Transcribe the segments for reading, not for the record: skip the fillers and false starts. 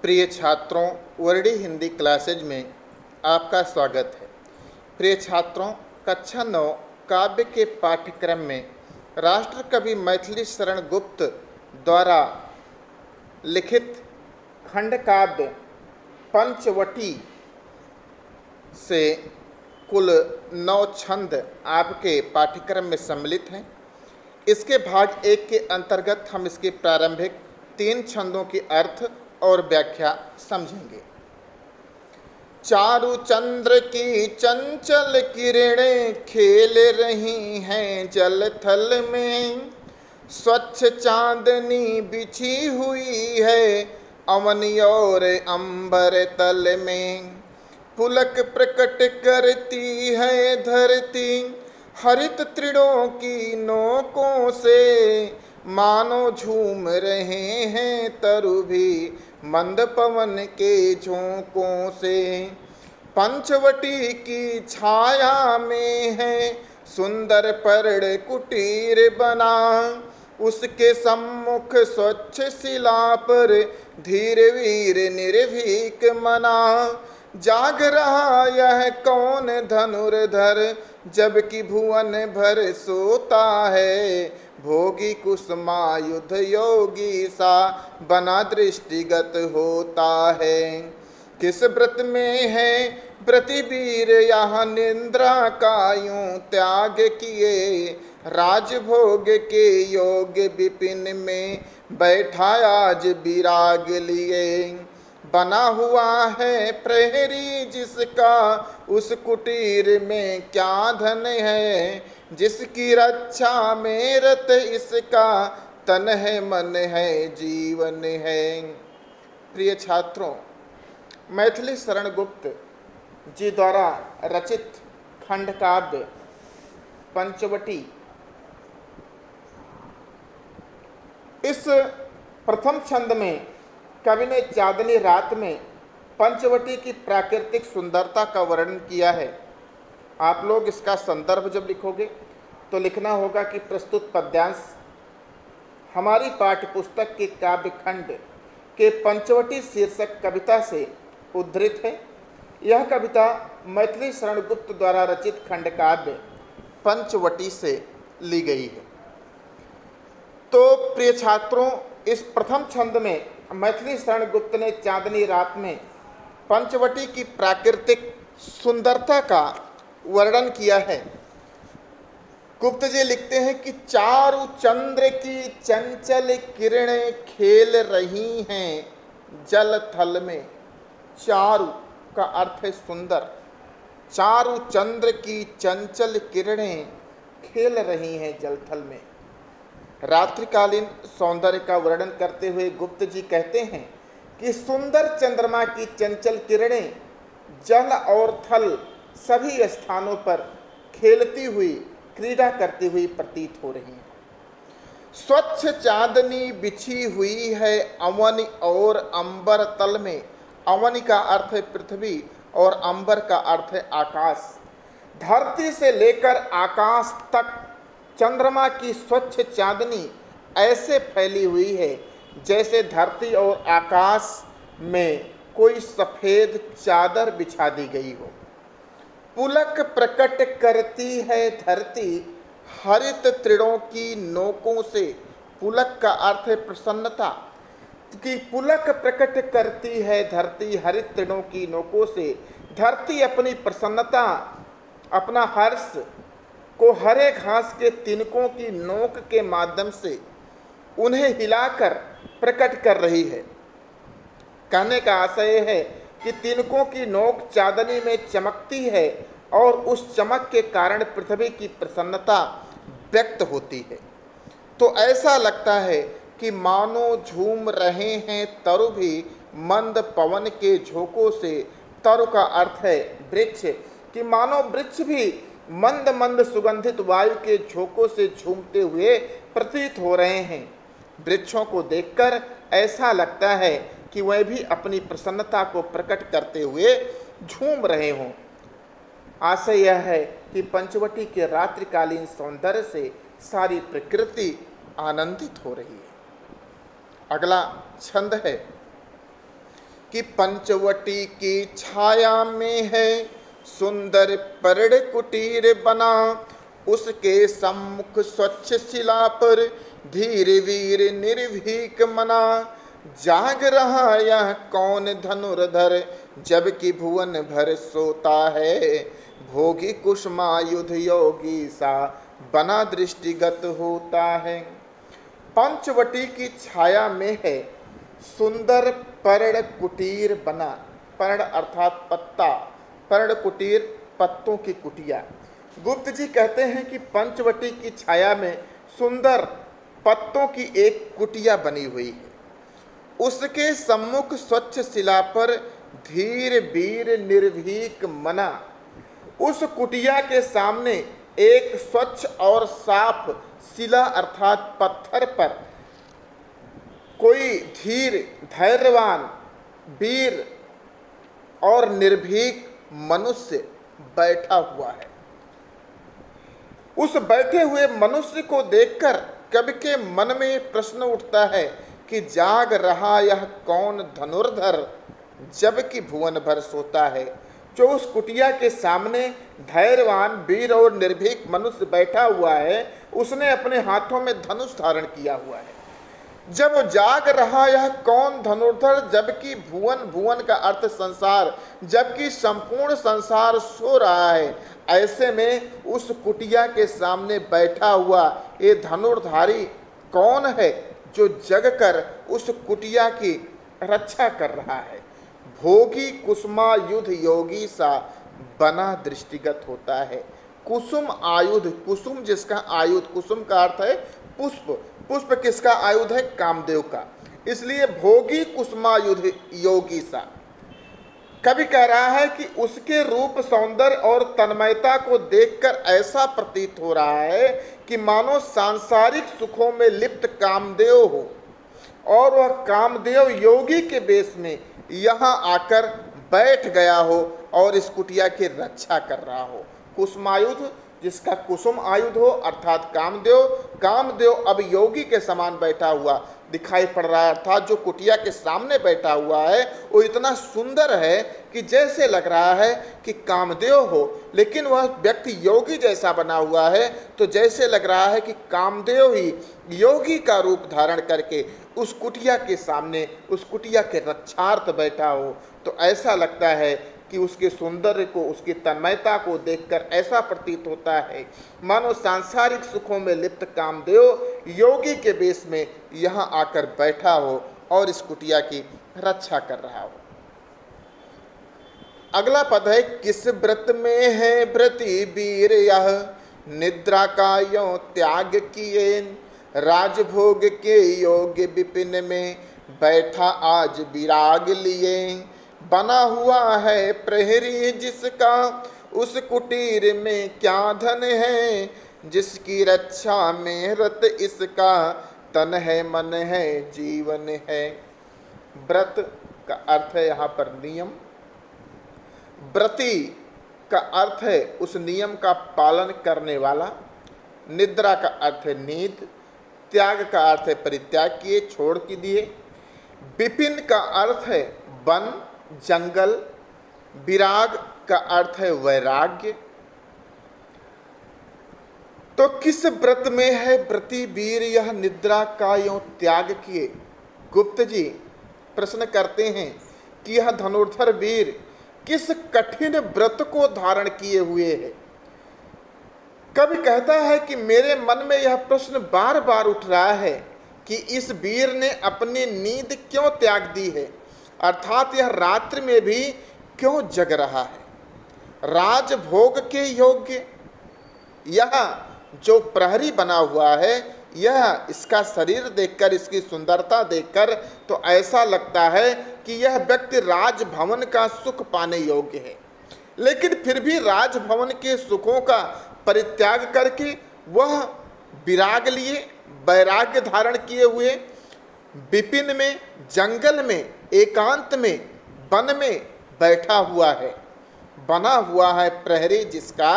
प्रिय छात्रों, Verde Hindi classes में आपका स्वागत है। प्रिय छात्रों, कक्षा 9 काव्य के पाठ्यक्रम में राष्ट्र कवि मैथिली शरण गुप्त द्वारा लिखित खंड काव्य पंचवटी से कुल 9 छंद आपके पाठ्यक्रम में सम्मिलित हैं। इसके भाग 1 के अंतर्गत हम इसके प्रारंभिक 3 छंदों की अर्थ और व्याख्या समझेंगे। चारु चंद्र की चंचल किरणें खेल रही हैं जल थल में, स्वच्छ चांदनी बिछी हुई है अवनी और अंबर तल में। पुलक प्रकट करती है धरती हरित तृणों की नोकों से, मानो झूम रहे हैं तरु भी मंद पवन के झोंकों से। पंचवटी की छाया में है सुंदर पर्ण कुटीर बना, उसके सम्मुख स्वच्छ शिला पर धीर वीर निर्भीक मना। जाग रहा यह कौन धनुर्धर जबकि भुवन भर सोता है, भोगी कुसुमायुध योगी सा बना दृष्टिगत होता है। किस व्रत में है व्रतिवीर यहाँ निंद्रा का यूं त्याग किए, राजभोग के योग विपिन में बैठा आज विराग लिए। बना हुआ है प्रहरी जिसका उस कुटीर में क्या धन है, जिसकी रक्षा में रत इसका तन है मन है जीवन है। प्रिय छात्रों, मैथिली शरण गुप्त जी द्वारा रचित खंड काव्य पंचवटी, इस प्रथम छंद में कवि ने चांदनी रात में पंचवटी की प्राकृतिक सुंदरता का वर्णन किया है। आप लोग इसका संदर्भ जब लिखोगे तो लिखना होगा कि प्रस्तुत पद्यांश हमारी पाठ्यपुस्तक के काव्य खंड के पंचवटी शीर्षक कविता से उद्धृत है। यह कविता मैथिली शरण गुप्त द्वारा रचित खंड काव्य पंचवटी से ली गई है। तो प्रिय छात्रों, इस प्रथम छंद में मैथिली शरण गुप्त ने चांदनी रात में पंचवटी की प्राकृतिक सुंदरता का वर्णन किया है। गुप्त जी लिखते हैं कि चारु चंद्र की चंचल किरणें खेल रही हैं जल थल में। चारु का अर्थ है सुंदर। चारु चंद्र की चंचल किरणें खेल रही हैं जल थल में। रात्रिकालीन सौंदर्य का वर्णन करते हुए गुप्त जी कहते हैं कि सुंदर चंद्रमा की चंचल किरणें जल और थल सभी स्थानों पर खेलती हुई क्रीड़ा करती हुई प्रतीत हो रही हैं। स्वच्छ चांदनी बिछी हुई है अवनी और अंबर तल में। अवनी का अर्थ है पृथ्वी और अंबर का अर्थ है आकाश। धरती से लेकर आकाश तक चंद्रमा की स्वच्छ चांदनी ऐसे फैली हुई है जैसे धरती और आकाश में कोई सफ़ेद चादर बिछा दी गई हो। पुलक प्रकट करती है धरती हरित तृणों की नोकों से। पुलक का अर्थ है प्रसन्नता, कि पुलक प्रकट करती है धरती हरित तृणों की नोकों से। धरती अपनी प्रसन्नता, अपना हर्ष को हरे घास के तिनकों की नोक के माध्यम से उन्हें हिलाकर प्रकट कर रही है। कहने का आशय है कि तिनकों की नोक चांदनी में चमकती है और उस चमक के कारण पृथ्वी की प्रसन्नता व्यक्त होती है। तो ऐसा लगता है कि मानो झूम रहे हैं तरु भी मंद पवन के झोंकों से। तरु का अर्थ है वृक्ष, कि मानो वृक्ष भी मंद मंद सुगंधित वायु के झोंकों से झूमते हुए प्रतीत हो रहे हैं। वृक्षों को देखकर ऐसा लगता है कि वह भी अपनी प्रसन्नता को प्रकट करते हुए झूम रहे हों। आशय यह है कि पंचवटी के रात्रिकालीन सौंदर्य से सारी प्रकृति आनंदित हो रही है। अगला छंद है कि पंचवटी की छाया में है सुंदर पर्ण कुटीर बना, उसके सम्मुख स्वच्छ शिला पर धीर वीर निर्भीक मना। जाग रहा यह कौन धनुर्धर, जबकि भुवन भर सोता है, भोगी कुसुमायुध योगी सा बना दृष्टिगत होता है। पंचवटी की छाया में है सुंदर पर्ण कुटीर बना। पर्ण अर्थात पत्ता, पर्ण कुटीर पत्तों की कुटिया। गुप्त जी कहते हैं कि पंचवटी की छाया में सुंदर पत्तों की एक कुटिया बनी हुई है, उसके सम्मुख स्वच्छ शिला पर धीर वीर निर्भीक मना। उस कुटिया के सामने एक स्वच्छ और साफ शिला अर्थात पत्थर पर कोई धीर, धैर्यवान, वीर और निर्भीक मनुष्य बैठा हुआ है। उस बैठे हुए मनुष्य को देखकर कवि के मन में प्रश्न उठता है कि जाग रहा यह कौन धनुर्धर, जबकि भुवन भर सोता है। जो उस कुटिया के सामने धैर्यवान, वीर और निर्भीक मनुष्य बैठा हुआ है, उसने अपने हाथों में धनुष धारण किया हुआ है। जब जाग रहा यह कौन धनुर्धर, जबकि भुवन, भुवन का अर्थ संसार, जबकि संपूर्ण संसार सो रहा है, ऐसे में उस कुटिया के सामने बैठा हुआ ये धनुर्धारी कौन है जो जगकर उस कुटिया की रक्षा कर रहा है। भोगी कुसुमायुध योगी सा बना दृष्टिगत होता है। कुसुम आयुध, कुसुम जिसका आयुध, कुसुम का अर्थ है पुष्प, पुष्प किसका आयुध है? कामदेव का। इसलिए भोगी कुसुमायुध योगी सा। कवि कह रहा है कि उसके रूप, सौंदर्य और तन्मयता को देखकर ऐसा प्रतीत हो रहा है कि मानो सांसारिक सुखों में लिप्त कामदेव हो और वह कामदेव योगी के वेश में यहाँ आकर बैठ गया हो और इस कुटिया की रक्षा कर रहा हो। कुसुमायुध जिसका कुसुम आयुध हो अर्थात कामदेव, कामदेव अब योगी के समान बैठा हुआ दिखाई पड़ रहा है। अर्थात जो कुटिया के सामने बैठा हुआ है वो इतना सुंदर है कि जैसे लग रहा है कि कामदेव हो, लेकिन वह व्यक्ति योगी जैसा बना हुआ है, तो जैसे लग रहा है कि कामदेव ही योगी का रूप धारण करके उस कुटिया के सामने, उस कुटिया के रक्षार्थ बैठा हो। तो ऐसा लगता है कि उसके सौंदर्य को, उसकी तन्मयता को देखकर ऐसा प्रतीत होता है मानो सांसारिक सुखों में लिप्त कामदेव योगी के वेश में यहाँ आकर बैठा हो और इस कुटिया की रक्षा कर रहा हो। अगला पद है, किस व्रत में है व्रती वीर यह, निद्रा का यों त्याग किए, राजभोग के योग्य विपिन में बैठा आज विराग लिए। बना हुआ है प्रहरी जिसका, उस कुटीर में क्या धन है, जिसकी रक्षा में रत इसका, तन है मन है जीवन है। व्रत का अर्थ है यहाँ पर नियम, व्रती का अर्थ है उस नियम का पालन करने वाला, निद्रा का अर्थ है नींद, त्याग का अर्थ है परित्याग किए, छोड़ के दिए, विपिन का अर्थ है वन, जंगल, विराग का अर्थ है वैराग्य। तो किस व्रत में है व्रती वीर यह, निद्रा का यों त्याग किए। गुप्त जी प्रश्न करते हैं कि यह धनुर्धर वीर किस कठिन व्रत को धारण किए हुए है। कवि कहता है कि मेरे मन में यह प्रश्न बार बार उठ रहा है कि इस वीर ने अपनी नींद क्यों त्याग दी है, अर्थात यह रात्रि में भी क्यों जग रहा है। राजभोग के योग्य यह जो प्रहरी बना हुआ है, यह इसका शरीर देखकर, इसकी सुंदरता देखकर तो ऐसा लगता है कि यह व्यक्ति राजभवन का सुख पाने योग्य है, लेकिन फिर भी राजभवन के सुखों का परित्याग करके वह विराग लिए, वैराग्य धारण किए हुए विपिन में, जंगल में, एकांत में, वन में बैठा हुआ है। बना हुआ है प्रहरी जिसका,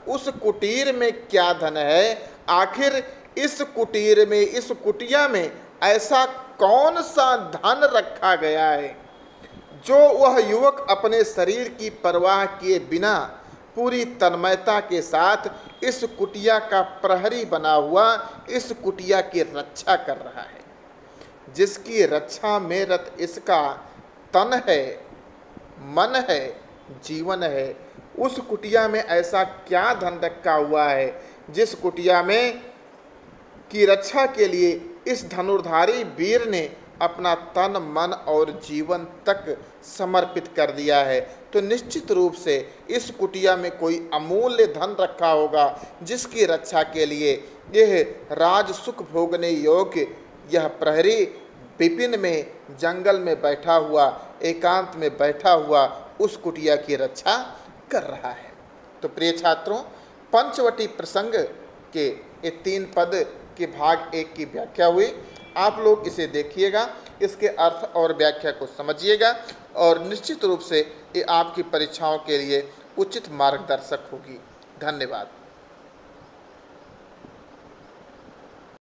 उस कुटीर में क्या धन है। आखिर इस कुटीर में, इस कुटिया में ऐसा कौन सा धन रखा गया है जो वह युवक अपने शरीर की परवाह किए बिना पूरी तन्मयता के साथ इस कुटिया का प्रहरी बना हुआ इस कुटिया की रक्षा कर रहा है, जिसकी रक्षा में रत इसका तन है, मन है, जीवन है, उस कुटिया में ऐसा क्या धन रखा हुआ है जिस कुटिया में की रक्षा के लिए इस धनुर्धारी वीर ने अपना तन मन और जीवन तक समर्पित कर दिया है। तो निश्चित रूप से इस कुटिया में कोई अमूल्य धन रखा होगा जिसकी रक्षा के लिए यह राज सुख भोगने योग्य यह प्रहरी विपिन में जंगल में बैठा हुआ, एकांत में बैठा हुआ उस कुटिया की रक्षा कर रहा है। तो प्रिय छात्रों, पंचवटी प्रसंग के ये 3 पद के भाग 1 की व्याख्या हुई। आप लोग इसे देखिएगा, इसके अर्थ और व्याख्या को समझिएगा और निश्चित रूप से ये आपकी परीक्षाओं के लिए उचित मार्गदर्शक होगी। धन्यवाद।